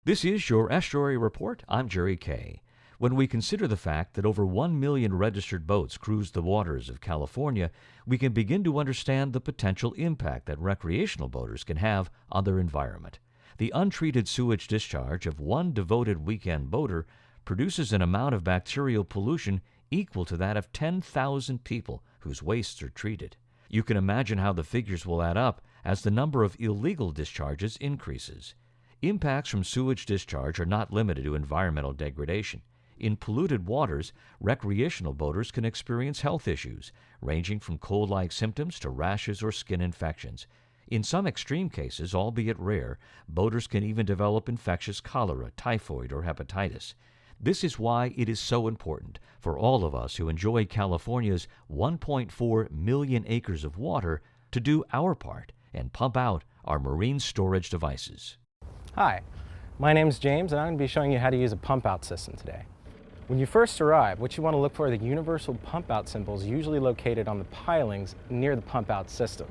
This is your Estuary Report. I'm Jerry Kay. When we consider the fact that over 1 million registered boats cruise the waters of California, we can begin to understand the potential impact that recreational boaters can have on their environment. The untreated sewage discharge of one devoted weekend boater produces an amount of bacterial pollution equal to that of 10,000 people whose wastes are treated. You can imagine how the figures will add up as the number of illegal discharges increases. Impacts from sewage discharge are not limited to environmental degradation. In polluted waters, recreational boaters can experience health issues, ranging from cold-like symptoms to rashes or skin infections. In some extreme cases, albeit rare, boaters can even develop infectious cholera, typhoid, or hepatitis. This is why it is so important for all of us who enjoy California's 1.4 million acres of water to do our part and pump out our marine storage devices. Hi, my name is James and I'm going to be showing you how to use a pump out system today. When you first arrive, what you want to look for are the universal pump out symbols usually located on the pilings near the pump out system.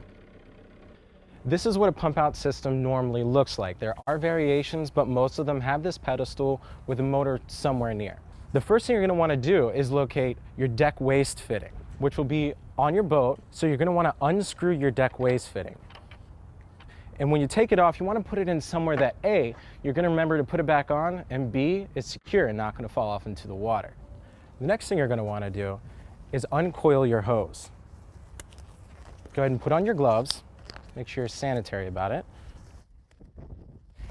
This is what a pump out system normally looks like. There are variations, but most of them have this pedestal with a motor somewhere near. The first thing you're going to want to do is locate your deck waste fitting, which will be on your boat, so you're going to want to unscrew your deck waste fitting. And when you take it off, you want to put it in somewhere that A, you're going to remember to put it back on, and B, it's secure and not going to fall off into the water. The next thing you're going to want to do is uncoil your hose. Go ahead and put on your gloves, make sure you're sanitary about it,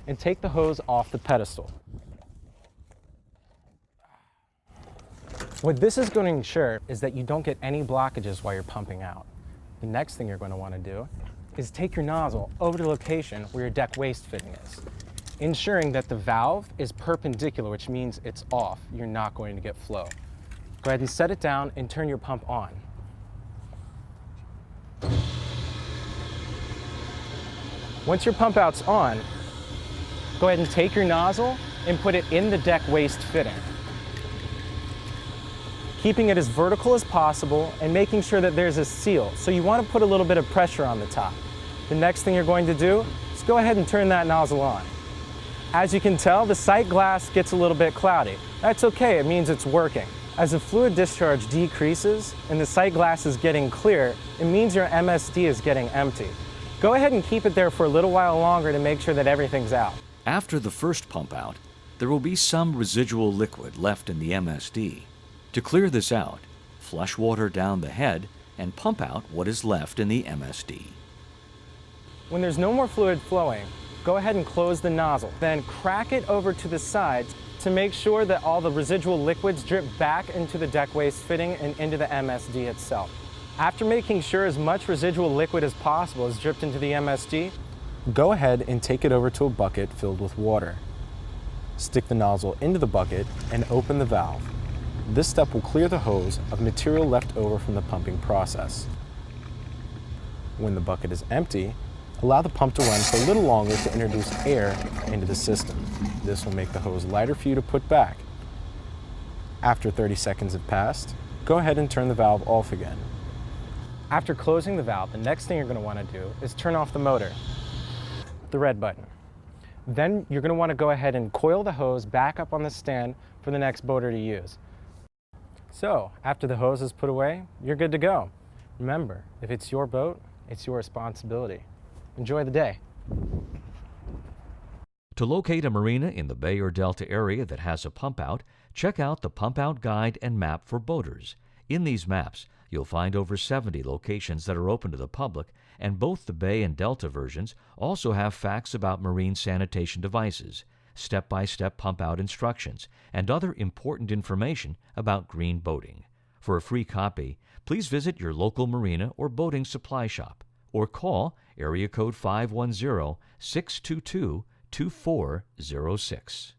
and take the hose off the pedestal. What this is going to ensure is that you don't get any blockages while you're pumping out. The next thing you're going to want to do is take your nozzle over to the location where your deck waste fitting is, ensuring that the valve is perpendicular, which means it's off. You're not going to get flow. Go ahead and set it down and turn your pump on. Once your pump out's on, go ahead and take your nozzle and put it in the deck waste fitting, keeping it as vertical as possible and making sure that there's a seal. So you want to put a little bit of pressure on the top. The next thing you're going to do is go ahead and turn that nozzle on. As you can tell, the sight glass gets a little bit cloudy. That's okay, it means it's working. As the fluid discharge decreases and the sight glass is getting clear, it means your MSD is getting empty. Go ahead and keep it there for a little while longer to make sure that everything's out. After the first pump out, there will be some residual liquid left in the MSD. To clear this out, flush water down the head and pump out what is left in the MSD. When there's no more fluid flowing, go ahead and close the nozzle. Then crack it over to the sides to make sure that all the residual liquids drip back into the deck waste fitting and into the MSD itself. After making sure as much residual liquid as possible is dripped into the MSD, go ahead and take it over to a bucket filled with water. Stick the nozzle into the bucket and open the valve. This step will clear the hose of material left over from the pumping process. When the bucket is empty, allow the pump to run for a little longer to introduce air into the system. This will make the hose lighter for you to put back. After 30 seconds have passed, go ahead and turn the valve off again. After closing the valve, the next thing you're going to want to do is turn off the motor, the red button. Then you're going to want to go ahead and coil the hose back up on the stand for the next boater to use. So, after the hose is put away, you're good to go. Remember, if it's your boat, it's your responsibility. Enjoy the day. To locate a marina in the Bay or Delta area that has a pump out, check out the Pump Out Guide and Map for Boaters. In these maps, you'll find over 70 locations that are open to the public, and both the Bay and Delta versions also have facts about marine sanitation devices, step-by-step pump-out instructions, and other important information about green boating. For a free copy, please visit your local marina or boating supply shop, or call area code 510-622-2406.